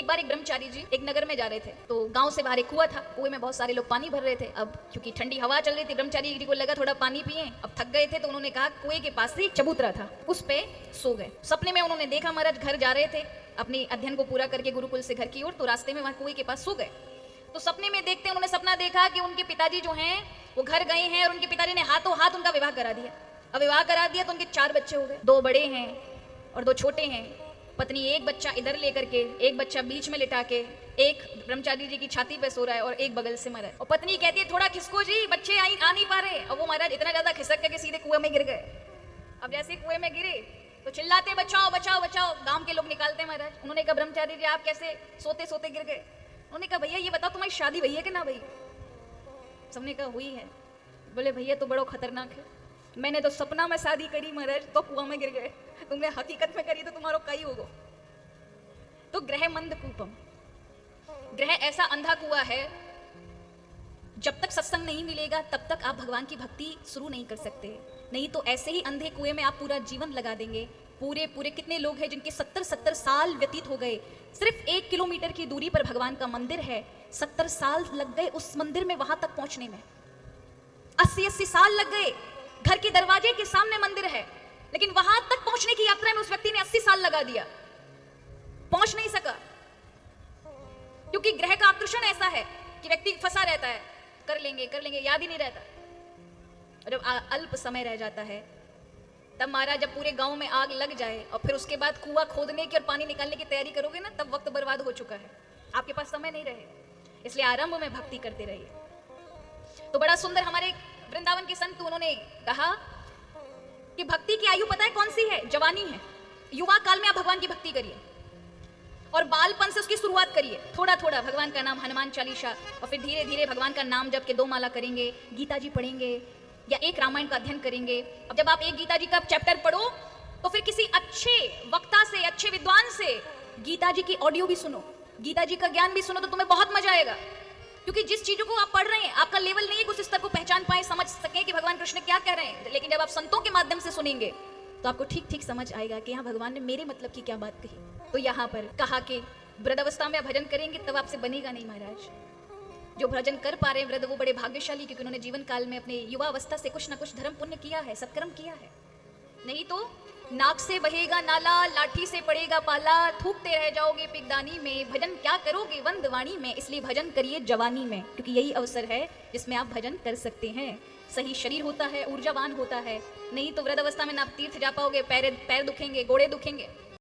एक बार एक ब्रह्मचारी जी एक नगर में जा रहे थे, तो गांव से बाहर एक कुआं था। कुएं में बहुत सारे लोग पानी भर रहे थे। अब क्योंकि ठंडी हवा चल रही थी, ब्रह्मचारी जी को लगा थोड़ा पानी पिए। अब थक गए थे तो उन्होंने कहा कुएं के पास से एक चबूतरा था, उस पे सो गए। सपने में उन्होंने देखा महाराज घर जा रहे थे अपने अध्ययन को पूरा करके गुरुकुल से घर की ओर, तो रास्ते में वहां कुएं के पास सो गए। तो सपने में देखते उन्होंने सपना देखा कि उनके पिताजी जो हैं वो घर गए हैं और उनके पिताजी ने हाथों हाथ उनका विवाह करा दिया। अब विवाह करा दिया तो उनके 4 बच्चे हो गए, 2 बड़े हैं और 2 छोटे हैं। पत्नी एक बच्चा इधर लेकर के, एक बच्चा बीच में लिटा के, एक ब्रह्मचारी जी की छाती पे सो रहा है और एक बगल से मरा है। और पत्नी कहती है थोड़ा खिसको जी, बच्चे आ नहीं पा रहे। और वो महाराज इतना ज्यादा खिसक के सीधे कुएं में गिर गए। अब जैसे कुएं में गिरे तो चिल्लाते बचाओ बचाओ बचाओ, गांव के लोग निकालते महाराज। उन्होंने कहा ब्रह्मचारी जी आप कैसे सोते सोते गिर गए? उन्होंने कहा भैया ये बताओ तुम्हारी शादी हुई है कि ना भाई? सबने कहा हुई है। बोले भैया तो बड़ो खतरनाक है, मैंने तो सपना में शादी करी महाराज तो कुआं में गिर गए, तुमने हकीकत में करी तो तुम्हारा कई होगा। तो ग्रह मंद कूपम, ग्रह ऐसा अंधा कुआं है, जब तक सत्संग नहीं मिलेगा तब तक आप भगवान की भक्ति शुरू नहीं कर सकते। नहीं तो ऐसे ही अंधे कुएं में आप पूरा जीवन लगा देंगे। पूरे कितने लोग हैं जिनके 70 साल व्यतीत हो गए, सिर्फ 1 किलोमीटर की दूरी पर भगवान का मंदिर है, 70 साल लग गए उस मंदिर में वहां तक पहुंचने में। 80 साल लग गए, घर के दरवाजे के सामने मंदिर है, लेकिन वहां तक पहुंचने की यात्रा में उस व्यक्ति ने 80 साल लगा दिया, पहुंच नहीं सका। क्योंकि ग्रह का आकर्षण ऐसा है कि व्यक्ति फंसा रहता है, कर लेंगे याद ही नहीं रहता। और जब अल्प समय रह जाता है तब महाराज जब पूरे गांव में आग लग जाए और फिर उसके बाद कुआं खोदने की और पानी निकालने की तैयारी करोगे ना, तब वक्त बर्बाद हो चुका है, आपके पास समय नहीं रहेगा। इसलिए आरंभ में भक्ति करते रहिए। तो बड़ा सुंदर हमारे वृंदावन के संत उन्होंने कहा कि भक्ति की आयु पता है कौन सी है? जवानी है। युवा काल में आप भगवान की भक्ति करिए और बालपन से उसकी शुरुआत करिए। थोड़ा थोड़ा भगवान का नाम, हनुमान चालीसा, और फिर धीरे धीरे भगवान का नाम जप के 2 माला करेंगे, गीता जी पढ़ेंगे या एक रामायण का अध्ययन करेंगे। अब जब आप एक गीता जी का चैप्टर पढ़ो तो फिर किसी अच्छे वक्ता से, अच्छे विद्वान से गीता जी की ऑडियो भी सुनो, गीता जी का ज्ञान भी सुनो, तो तुम्हें बहुत मजा आएगा। क्योंकि जिस चीजों को आप पढ़ रहे हैं आपका लेवल नहीं है कि उस स्तर को पहचान पाए, समझ सके कि भगवान कृष्ण क्या कह रहे हैं। लेकिन जब आप संतों के माध्यम से सुनेंगे तो आपको ठीक ठीक समझ आएगा कि यहाँ भगवान ने मेरे मतलब की क्या बात कही। तो यहाँ पर कहा कि वृद्धावस्था में आप भजन करेंगे तब आपसे बनेगा नहीं महाराज। जो भजन कर पा रहे हैं वृद्ध वो बड़े भाग्यशाली, क्योंकि उन्होंने जीवन काल में अपने युवा अवस्था से कुछ ना कुछ धर्म पुण्य किया है, सत्कर्म किया है। नहीं तो नाक से बहेगा नाला, लाठी से पड़ेगा पाला, थूकते रह जाओगे पिगदानी में, भजन क्या करोगे वंदवाणी में। इसलिए भजन करिए जवानी में, क्योंकि यही अवसर है जिसमें आप भजन कर सकते हैं। सही शरीर होता है, ऊर्जावान होता है। नहीं तो वृद्ध अवस्था में ना आप तीर्थ जा पाओगे, पैर दुखेंगे, गोड़े दुखेंगे।